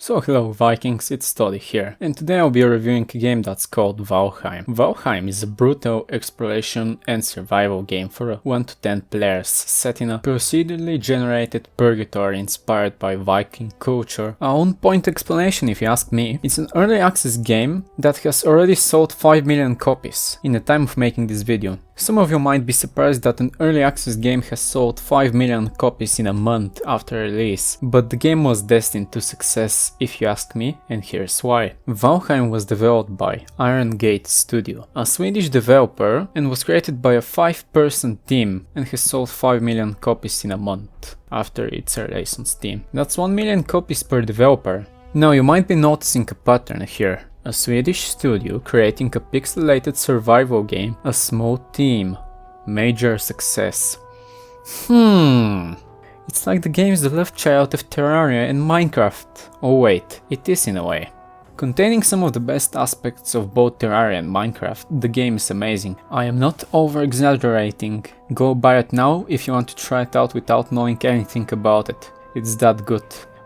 So hello Vikings, it's Todi here, and today I'll be reviewing a game that's called Valheim. Valheim is a brutal exploration and survival game for 1 to 10 players, set in a procedurally generated purgatory inspired by Viking culture. A on-point explanation if you ask me. It's an early access game that has already sold 5 million copies in the time of making this video. Some of you might be surprised that an early access game has sold 5 million copies in a month after release, but the game was destined to success if you ask me, and here's why. Valheim was developed by Iron Gate Studio, a Swedish developer, and was created by a 5-person team and has sold 5 million copies in a month after its release on Steam. That's 1 million copies per developer. Now you might be noticing a pattern here. A Swedish studio creating a pixelated survival game, a small team, major success. It's like the game is the love child of Terraria and Minecraft. Oh wait, it is in a way. Containing some of the best aspects of both Terraria and Minecraft, the game is amazing. I am not over exaggerating. Go buy it now if you want to try it out without knowing anything about it. It's that good.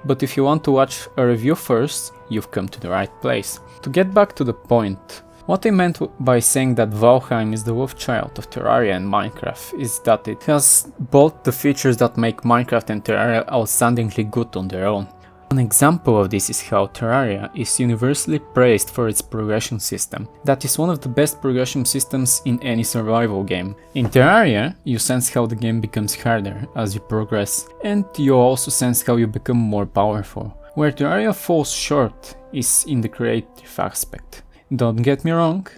But if you want to watch a review first, you've come to the right place. To get back to the point, what I meant by saying that Valheim is the love child of Terraria and Minecraft is that it has both the features that make Minecraft and Terraria outstandingly good on their own. An example of this is how Terraria is universally praised for its progression system. That is one of the best progression systems in any survival game. In Terraria, you sense how the game becomes harder as you progress, and you also sense how you become more powerful. Where Terraria falls short is in the creative aspect. Don't get me wrong,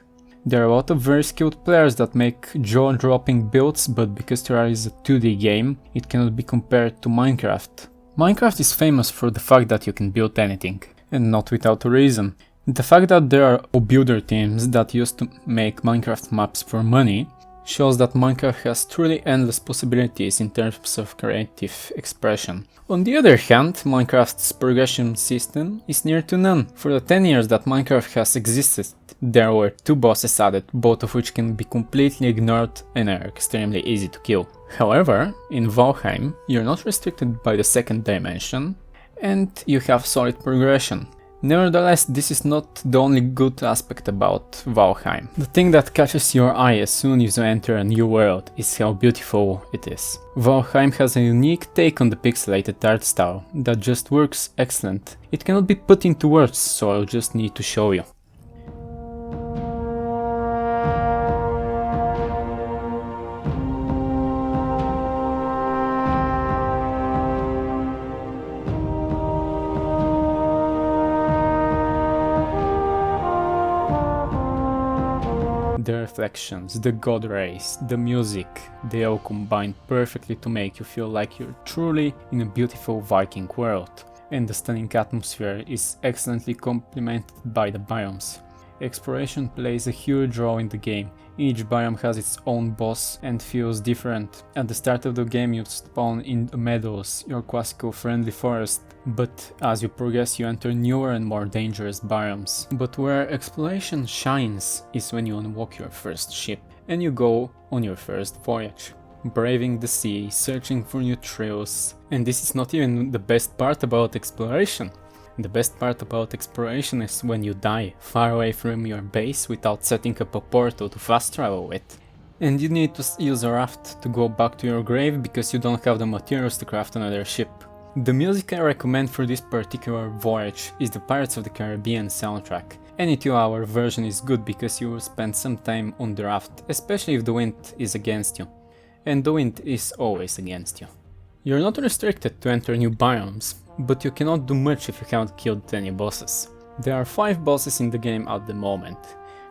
there are a lot of very skilled players that make jaw-dropping builds, but because Terraria is a 2D game, it cannot be compared to Minecraft. Minecraft is famous for the fact that you can build anything, and not without a reason. The fact that there are builder teams that used to make Minecraft maps for money shows that Minecraft has truly endless possibilities in terms of creative expression. On the other hand, Minecraft's progression system is near to none. For the 10 years that Minecraft has existed, there were 2 bosses added, both of which can be completely ignored and are extremely easy to kill. However, in Valheim, you're not restricted by the second dimension, and you have solid progression. Nevertheless, this is not the only good aspect about Valheim. The thing that catches your eye as soon as you enter a new world is how beautiful it is. Valheim has a unique take on the pixelated art style that just works excellent. It cannot be put into words, so I'll just need to show you. The reflections, the god rays, the music, they all combine perfectly to make you feel like you're truly in a beautiful Viking world. And the stunning atmosphere is excellently complemented by the biomes. Exploration plays a huge role in the game. Each biome has its own boss and feels different. At the start of the game you spawn in the meadows, your classical friendly forest, but as you progress you enter newer and more dangerous biomes. But where exploration shines is when you unlock your first ship and you go on your first voyage. Braving the sea, searching for new trails, and this is not even the best part about exploration. The best part about exploration is when you die far away from your base without setting up a portal to fast travel with. And you need to use a raft to go back to your grave because you don't have the materials to craft another ship. The music I recommend for this particular voyage is the Pirates of the Caribbean soundtrack. Any 2-hour version is good because you will spend some time on the raft, especially if the wind is against you. And the wind is always against you. You're not restricted to enter new biomes, but you cannot do much if you haven't killed any bosses. There are 5 bosses in the game at the moment.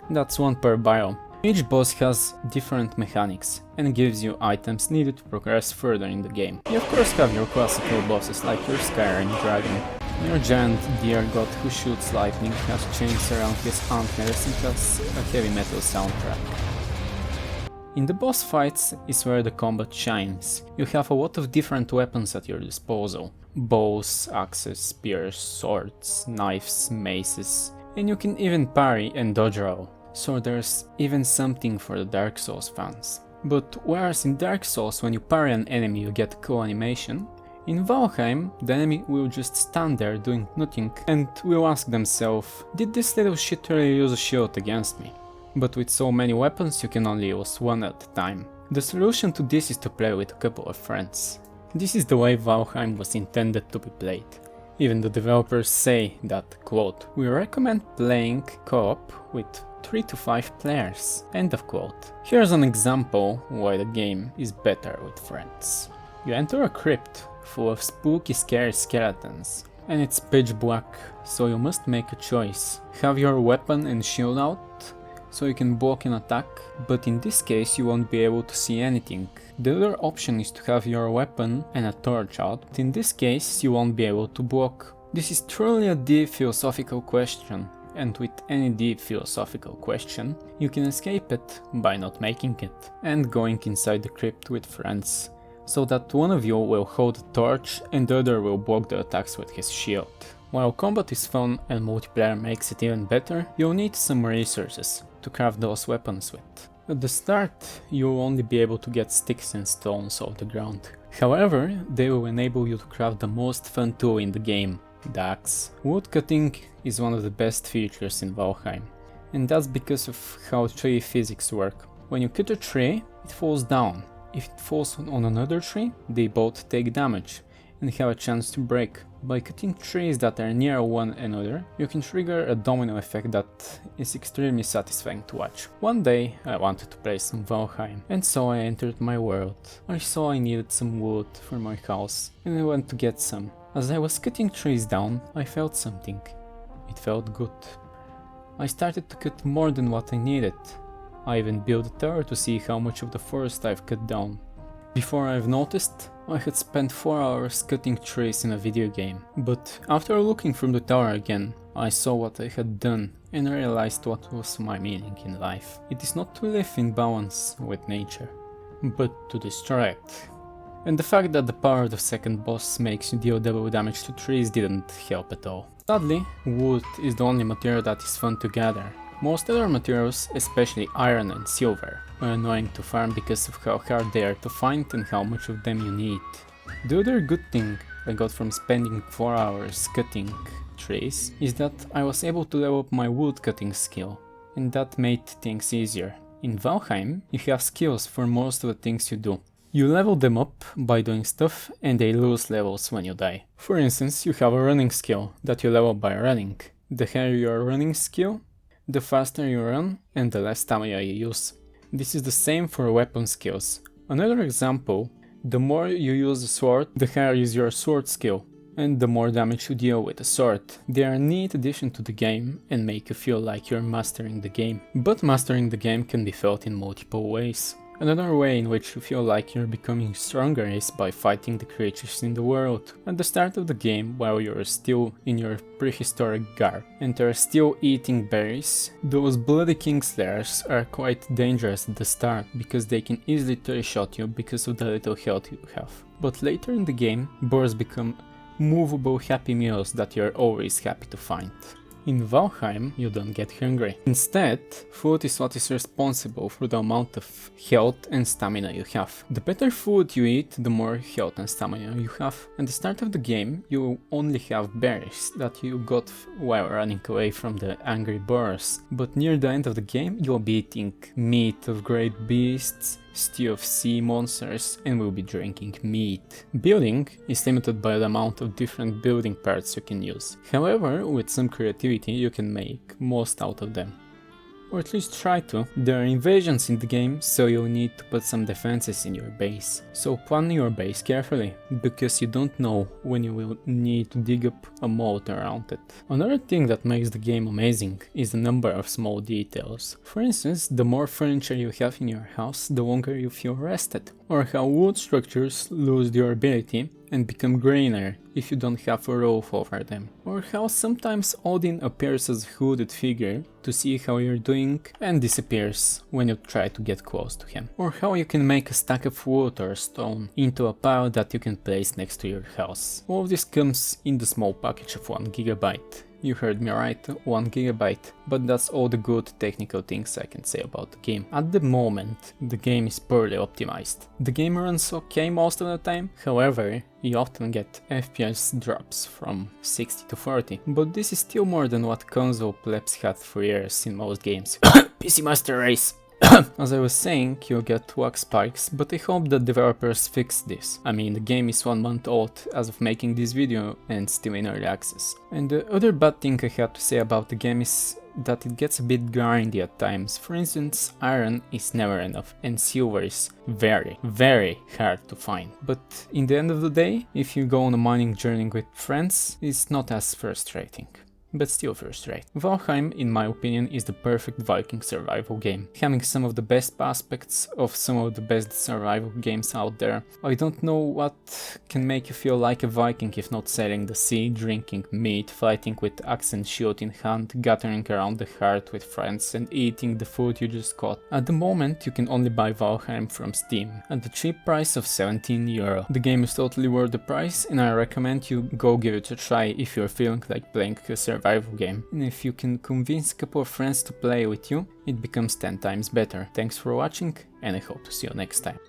That's 1 per biome. Each boss has different mechanics and gives you items needed to progress further in the game. You of course have your classical bosses like your Skyrim dragon, your giant deer god who shoots lightning, has chains around his antlers and has a heavy metal soundtrack. In the boss fights is where the combat shines. You have a lot of different weapons at your disposal. Bows, axes, spears, swords, knives, maces, and you can even parry and dodge roll. So there's even something for the Dark Souls fans. But whereas in Dark Souls when you parry an enemy you get a cool animation, In Valheim, the enemy will just stand there doing nothing and will ask themselves, did this little shit really use a shield against me? But with so many weapons you can only use one at a time. The solution to this is to play with a couple of friends. This is the way Valheim was intended to be played. Even the developers say that, quote, we recommend playing co-op with 3 to 5 players, end of quote. Here's an example why the game is better with friends. You enter a crypt full of spooky scary skeletons, and it's pitch black, so you must make a choice. Have your weapon and shield out, so you can block an attack, but in this case you won't be able to see anything. The other option is to have your weapon and a torch out, but in this case you won't be able to block. This is truly a deep philosophical question, and with any deep philosophical question, you can escape it by not making it, and going inside the crypt with friends, so that one of you will hold a torch and the other will block the attacks with his shield. While combat is fun and multiplayer makes it even better, you'll need some resources to craft those weapons with. At the start, you'll only be able to get sticks and stones off the ground. However, they will enable you to craft the most fun tool in the game, the axe. Woodcutting is one of the best features in Valheim, and that's because of how tree physics work. When you cut a tree, it falls down. If it falls on another tree, they both take damage and have a chance to break. By cutting trees that are near one another, you can trigger a domino effect that is extremely satisfying to watch. One day I wanted to play some Valheim, and so I entered my world. I saw I needed some wood for my house, and I went to get some. As I was cutting trees down, I felt something. It felt good. I started to cut more than what I needed. I even built a tower to see how much of the forest I've cut down. Before I've noticed, I had spent 4 hours cutting trees in a video game. But after looking from the tower again, I saw what I had done and realized what was my meaning in life. It is not to live in balance with nature, but to destroy it. And the fact that the power of the second boss makes you deal double damage to trees didn't help at all. Sadly, wood is the only material that is fun to gather. Most other materials, especially iron and silver, are annoying to farm because of how hard they are to find and how much of them you need. The other good thing I got from spending 4 hours cutting trees is that I was able to level up my wood cutting skill, and that made things easier. In Valheim, you have skills for most of the things you do. You level them up by doing stuff and they lose levels when you die. For instance, you have a running skill that you level by running. The higher your running skill, the faster you run and the less stamina you use. This is the same for weapon skills. Another example, the more you use a sword, the higher is your sword skill, and the more damage you deal with a sword. They are a neat addition to the game and make you feel like you're mastering the game. But mastering the game can be felt in multiple ways. Another way in which you feel like you're becoming stronger is by fighting the creatures in the world. At the start of the game, while you're still in your prehistoric garb and are still eating berries, those bloody kingslayers are quite dangerous at the start because they can easily three-shot you because of the little health you have. But later in the game, boars become movable happy meals that you're always happy to find. In Valheim, you don't get hungry. Instead, food is what is responsible for the amount of health and stamina you have. The better food you eat, the more health and stamina you have. At the start of the game, you will only have berries that you got while running away from the angry boars. But near the end of the game, you'll be eating meat of great beasts, stew of sea monsters, and will be drinking meat. Building is limited by the amount of different building parts you can use. However, with some creativity you can make most out of them. Or at least try to. There are invasions in the game, so you'll need to put some defenses in your base. So plan your base carefully, because you don't know when you will need to dig up a moat around it. Another thing that makes the game amazing is the number of small details. For instance, the more furniture you have in your house, the longer you feel rested. Or how wood structures lose durability and become greener if you don't have a roof over them. Or how sometimes Odin appears as a hooded figure to see how you're doing and disappears when you try to get close to him. Or how you can make a stack of wood or stone into a pile that you can place next to your house. All of this comes in the small package of 1 GB. you heard me right, 1 GB, but that's all the good technical things I can say about the game. At the moment, the game is poorly optimized. The game runs okay most of the time, however, you often get FPS drops from 60 to 40, but this is still more than what console plebs had for years in most games. PC Master Race! As I was saying, you'll get lag spikes, but I hope that developers fix this. I mean, the game is 1 month old as of making this video and still in early access. And the other bad thing I have to say about the game is that it gets a bit grindy at times. For instance, iron is never enough and silver is very, very hard to find. But in the end of the day, if you go on a mining journey with friends, it's not as frustrating. But still frustrating. Valheim, in my opinion, is the perfect Viking survival game, having some of the best aspects of some of the best survival games out there. I don't know what can make you feel like a Viking if not sailing the sea, drinking meat, fighting with axe and shield in hand, gathering around the hearth with friends and eating the food you just caught. At the moment, you can only buy Valheim from Steam at the cheap price of €17. The game is totally worth the price and I recommend you go give it a try if you're feeling like playing a survival game, and if you can convince a couple of friends to play with you, it becomes 10 times better. Thanks for watching and I hope to see you next time.